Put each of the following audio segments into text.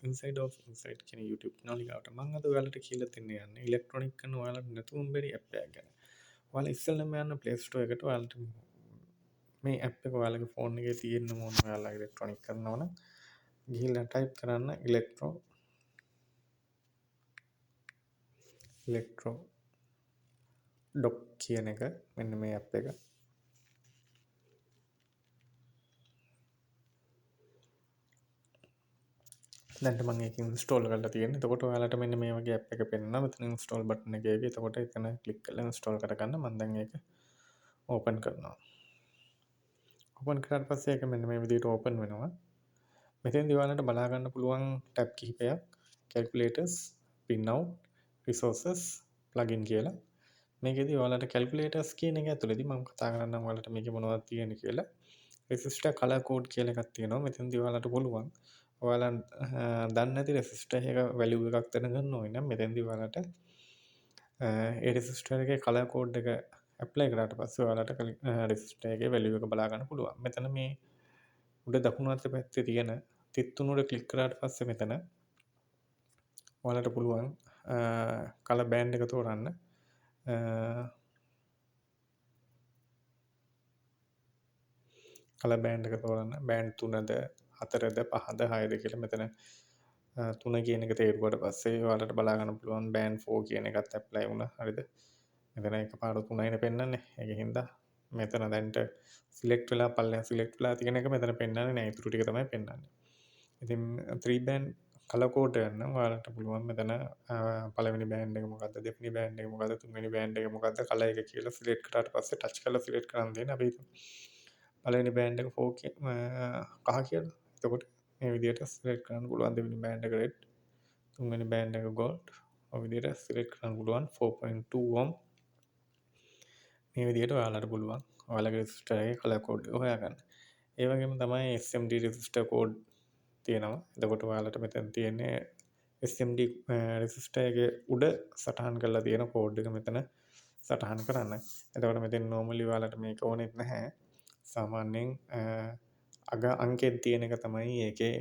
Inside කියන YouTube channel එකට මම අද ඔයාලට කියලා දෙන්න යන්නේ ඉලෙක්ට්‍රොනික කරන ඔයාලට නැතුවම බැරි ඇප් එකක් ගැන. ඔයාලා ඉස්සෙල්ලාම යන්න Play Store එකට ඔයාලට මේ ඇප් එක ඔයාලගේ ෆෝන් එකේ තියෙන්න ඕන. ඔයාලා ඉලෙක්ට්‍රොනික කරනවා නම් ගිහිල්ලා ටයිප් කරන්න Electrodoc කියන එක. මෙන්න මේ ඇප් එක. දැන්ට මම ඒක ඉන්ස්ටෝල් කරලා තියෙන්නේ. එතකොට ඔයාලට මෙන්න මේ වගේ ඇප් එක පෙන්නනවා. මෙතන ඉන්ස්ටෝල් බටන් එකේ එතකොට එතන ක්ලික් කරලා ඉන්ස්ටෝල් කරගන්න. මම දැන් ඒක ඕපන් කරනවා. ඕපන් කරාට පස්සේ ඒක මෙන්න මේ විදිහට ඕපන් වෙනවා. මෙතෙන්දී ඔයාලට බලා ගන්න පුළුවන් ටැබ් කිහිපයක්. calculators, pinout, resources, plugin කියලා. මේකෙදී ඔයාලට calculators කියන එක ඇතුළේදී මම කතා කරන්නම් ඔයාලට මේකේ මොනවද තියෙන්නේ කියලා. resistor color code කියලා එකක් තියෙනවා. මෙතෙන්දී ඔයාලට පුළුවන් ඔයාලා දන්නේ නැති resistor එක value එකක් දැනගන්න ඕනේ නම් මෙතෙන්දී ඔයාලට ඒ resistor එකේ color code එක apply කරාට පස්සේ ඔයාලට resistor එකේ value එක බලා ගන්න පුළුවන්. මෙතන මේ උඩ දකුණු අත පැත්තේ තියෙන තිත් තුනට ක්ලික් කරාට පස්සේ මෙතන ඔයාලට පුළුවන් color band එක තෝරන්න. color band එක තෝරන්න. band 3ද 4ද 5ද 6ද කියලා මෙතන 3 කියන එක තේරුවාට පස්සේ ඔයාලට බලා ගන්න පුළුවන් band 4 කියන එකත් apply වුණා. හරිද? මෙතන එකපාරට 3යිනේ පෙන්වන්නේ. ඒකින්ද මෙතන දැන්ට select වෙලා පල්ලෙහා select වෙලා තියෙන එක මෙතන පෙන්වන්නේ නැහැ. ඊටු ටික තමයි පෙන්වන්නේ. ඉතින් 3 band color code ගන්න ඔයාලට පුළුවන් මෙතන පළවෙනි band එක මොකද්ද, දෙවෙනි band එක මොකද්ද, තුන්වෙනි band එක මොකද්ද, color එක කියලා select කරාට පස්සේ touch කරලා select කරන් දෙන්න. අපි පළවෙනි band එක 4 කහ කියලා. එතකොට මේ විදිහට select කරන්න පුළුවන්. දෙවෙනි band එක red, තුන්වෙනි band එක gold. ඔය විදිහට select කරන්න පුළුවන් 4.2 ohm. මේ විදිහට ඔයාලට පුළුවන් ඔයාලගේ resistor එකේ color code එක හොයාගන්න. ඒ වගේම තමයි SMD resistor code තියෙනවා. එතකොට ඔයාලට මෙතන තියෙන්නේ SMD resistor එකේ උඩ සටහන් කරලා තියෙන code එක මෙතන සටහන් කරන්න. එතකොට මෙතන normally ඔයාලට මේක ඕනෙත් නැහැ. සාමාන්‍යයෙන් අග අංකෙන් තියෙන එක තමයි ඒකේ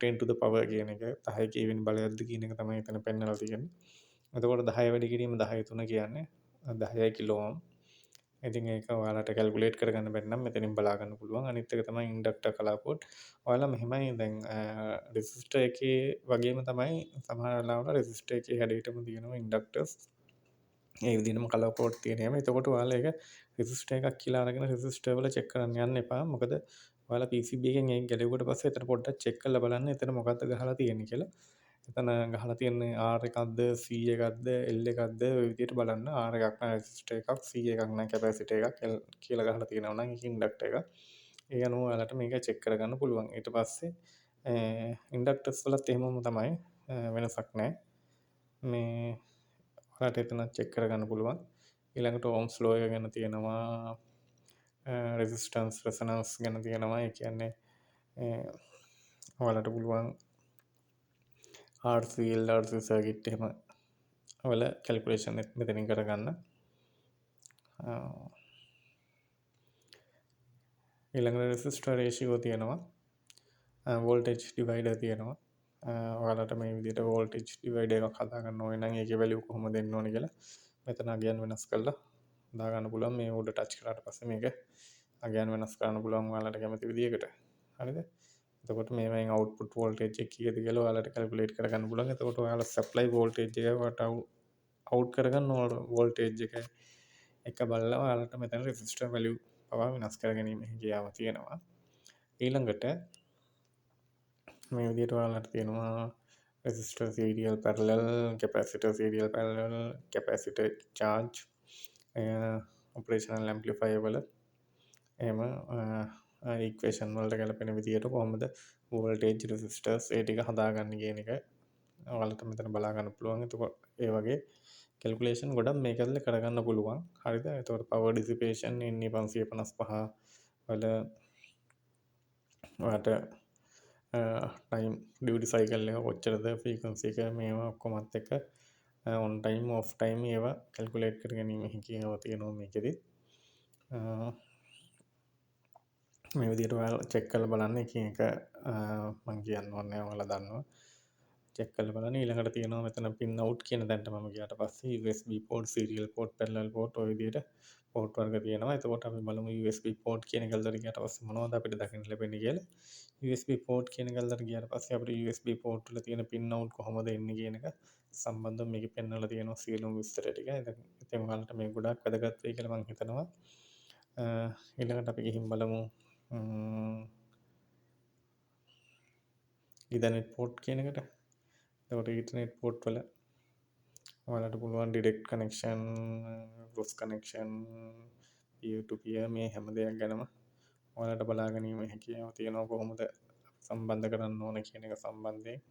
10 to the power කියන එක 10 කීවෙනි බලයක්ද කියන එක තමයි එතන පෙන්නලා තියෙන්නේ. එතකොට 10 වැඩි කිරීම 10/3 කියන්නේ 10 කිලෝ ඕම්. ඉතින් ඒක ඔයාලට කැල්කියුලේට් කරගන්න බැරි නම් මෙතනින් බලා ගන්න පුළුවන්. අනිත් එක තමයි ඉන්ඩක්ටර් කලර් කෝඩ්. ඔයාලා මෙහෙමයි දැන් රෙසිස්ටර් එකේ වගේම තමයි සමහර වෙලාවට රෙසිස්ටර් එකේ හැඩයටම තියෙනවා ඉන්ඩක්ටර්ස්. ඒ විදිහටම කලර් කෝඩ් තියෙනවා. එතකොට ඔයාලා ඒක රෙසිස්ටර් එකක් කියලා අරගෙන රෙසිස්ටර් වල චෙක් කරන්න යන්න එපා. මොකද ඔයාලා PCB එකෙන් ඒක ගැලෙව්වට පස්සේ එතන පොඩ්ඩක් චෙක් කරලා බලන්න එතන මොකද්ද ගහලා තියෙන්නේ කියලා. එතන ගහලා තියෙන්නේ R එකක්ද C එකක්ද L එකක්ද ඔය විදිහට බලන්න. R එකක් නම් රෙසිස්ටර් එකක්, C එකක් නම් කැපැසිටර් එකක් කියලා ගහලා තියෙනවා නම් ඒක ඉන්ඩක්ටර් එකක්. ඒ අනුව ඔයාලට මේක චෙක් කරගන්න පුළුවන්. ඊට පස්සේ ඉන්ඩක්ටර්ස් වලත් එහෙමම තමයි වෙනසක් නැහැ. මේ ඔයාලට එතන චෙක් කරගන්න පුළුවන්. ඊළඟට ohms law එක ගැන තියෙනවා, resistance resonance ගැන තියෙනවා. ඒ කියන්නේ ඔයාලට පුළුවන් RCL RC circuit එහෙම වල calculation මෙතනින් කරගන්න. ඊළඟට resistor ratio තියෙනවා, voltage divider තියෙනවා. ඔයාලට මේ විදිහට voltage divider එකක් හදා ගන්න ඕනේ නම් ඒකේ value කොහොමද දෙන්න ඕනේ කියලා මෙතන අගයන් වෙනස් කරලා දා ගන්න පුළුවන්. මේ උඩ ටච් කරාට පස්සේ මේක අගයන් වෙනස් කරන්න පුළුවන් ඔයාලට කැමති විදිහකට. හරිද? එතකොට මේවෙන් output voltage එක කීයද කියලා ඔයාලට calculate කරගන්න පුළුවන්. එතකොට ඔයාලා supply voltage එක වට out කරගන්න ඕන voltage එක බලලා ඔයාලට මෙතන resistor value පවා වෙනස් කරගැනීම හැකියාව තියෙනවා. ඊළඟට මේ විදිහට ඔයාලට තියෙනවා resistor serial parallel, capacitor serial parallel, capacitor charge, operational amplifier වල එහෙම equation වලට ගැලපෙන විදිහට කොහොමද voltage resistors ඒ ටික හදාගන්නේ කියන එක ඔයාලට මෙතන බලා ගන්න පුළුවන්. එතකොට ඒ වගේ calculation ගොඩක් මේක ඇතුලේ කරගන්න පුළුවන්. හරිද? එතකොට power dissipation NE 555 වල ඔයාලට time duty cycle එක කොච්චරද, frequency එක මේවා ඔක්කොමත් එක්ක on time off time ඒවා calculate කරගැනීම හැකියාව තියෙනවා මේකෙදි. මේ විදිහට ඔයාලා චෙක් කරලා බලන්න. එකින් එක මම කියන්න ඕනේ ඔයාලා දන්නවා. චෙක් කරලා බලන්න. ඊළඟට තියෙනවා මෙතන pin out කියන තැනට මම ගියාට පස්සේ USB port, serial port, parallel port ඔය විදිහට port වර්ග තියෙනවා. එතකොට අපි බලමු USB port කියන එක ඇතුළට ගියාට පස්සේ මොනවද අපිට දකින්න ලැබෙන්නේ කියලා. USB port කියන එක ඇතුළට ගියාට පස්සේ අපිට USB port වල තියෙන pin out කොහොමද එන්නේ කියන එක සම්බන්ධව මේකේ පෙන්වලා තියෙනවා සියලුම විස්තර ටික. ඉතින් ඔයාලට මේක ගොඩාක් වැදගත් වෙයි කියලා මම හිතනවා. ඊළඟට අපි ගිහින් බලමු ඉතර්නෙට් පෝට් කියන එකට. එතකොට ඉතර්නෙට් පෝට් වල ඔයාලට පුළුවන් direct connection, cross connection, peer to peer මේ හැම දෙයක් ගැනම ඔයාලට බලා ගැනීමේ හැකියාව තියෙනවා කොහොමද සම්බන්ධ කරන්න ඕන කියන එක සම්බන්ධයෙන්.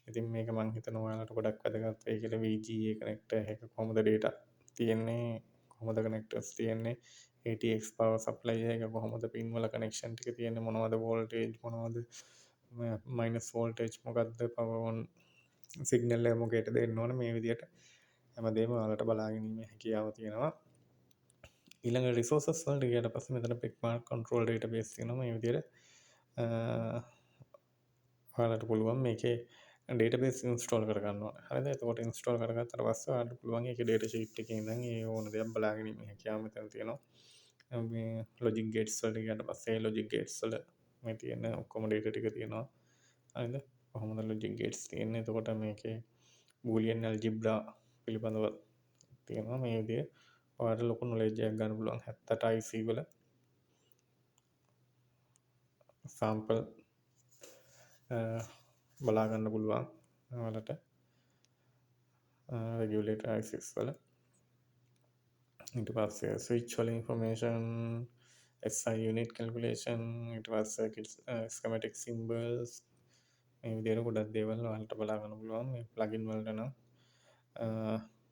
ඉතින් මේක මම හිතනවා ඔයාලට ගොඩක් වැදගත් වෙයි කියලා. VGA කනෙක්ටර් එක කොහොමද data තියෙන්නේ, කොහොමද කනෙක්ටර්ස් තියෙන්නේ, ATX power supply එක කොහොමද, pin වල කනෙක්ෂන් ටික තියෙන්නේ මොනවද, voltage මොනවද, minus voltage මොකක්ද, power on සිගනල් එක මොකේට දෙන්න ඕන, මේ විදිහට හැමදේම ඔයාලට බලා ගැනීමේ හැකියාව තියෙනවා. ඊළඟ රිසෝසස් වලට ගියාට පස්සේ මෙතන පික්මාර්ක් කන්ට්‍රෝල් ඩේටාබේස් තියෙනවා. මේ විදිහට ඔයාලට පුළුවන් මේකේ ඩේටාබේස් ඉන්ස්ටෝල් කරගන්න ඕන. හරිද? එතකොට ඉන්ස්ටෝල් කරගත්තට පස්සේ ඔයාලට පුළුවන් ඒකේ ඩේටා ෂීට් එකේ ඉඳන් ඒ ඕන දෙයක් බලා ගැනීමේ හැකියාව මෙතන තියෙනවා. මේ ලොජික් ගේට්ස් වලට ගියාට පස්සේ ලොජික් ගේට්ස් වල මේ තියෙන ඔක්කොම ඩේටා ටික තියෙනවා. හරිද? කොහොමද ලොජික් ගේට්ස් තියෙන්නේ? එතකොට මේකේ බූලියන් ඇල්ජිබ්‍රා පිළිබඳව තියෙනවා. මේ විදිහේ ඔයාලට ලොකු නොලෙජ් එකක් ගන්න පුළුවන්. 70 IC වල සාම්පල් බලා ගන්න පුළුවන් ඔයාලට රෙගියුලේටර් ICs වල. ඊට පස්සේ ස්විච් වල ඉන්ෆර්මේෂන්, SI unit calculation, ඊට පස්සේ schematic symbols, මේ විදිහට ගොඩක් දේවල් ඔයාලට බලා ගන්න පුළුවන්. මේ ප්ලගින් වලට නම්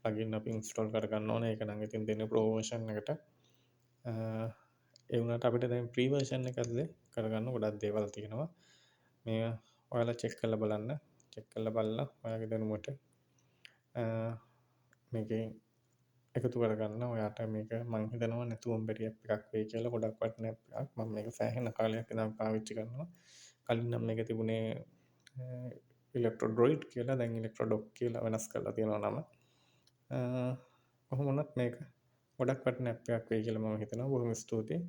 ප්ලගින් අපි ඉන්ස්ටෝල් කරගන්න ඕනේ. ඒක නම් ඉතින් දෙන්නේ ප්‍රෝ version එකට. ඒ වුණාට අපිට දැන් ප්‍රී version එකකදී කරගන්න ගොඩක් දේවල් තියෙනවා. මේ ඔයාලා චෙක් කරලා බලන්න. චෙක් කරලා බලලා ඔයාගේ දැනුමට මේකෙන් එකතු කරගන්න. ඔයාට මේක මං හිතනවා නැතුවම බැරි ඇප් එකක් වෙයි කියලා. ගොඩක් වටින ඇප් එකක්. මම මේක සෑහෙන කාලයක් ඉඳන් පාවිච්චි කරනවා. කලින් නම් මේක තිබුණේ Electrodoc කියලා. දැන් Electrodoc කියලා වෙනස් කරලා තියෙනවා නම. කොහොම වුණත් මේක ගොඩක් වටින ඇප් එකක් වෙයි කියලා මම හිතනවා. බොහොම ස්තුතියි.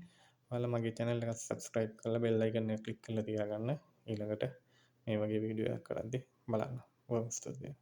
ඔයාලා මගේ channel එක subscribe කරලා bell icon එක click කරලා තියාගන්න. ඊළඟට මේ වගේ වීඩියෝ එකක් කරද්දී බලන්න. බොහොම ස්තුතියි.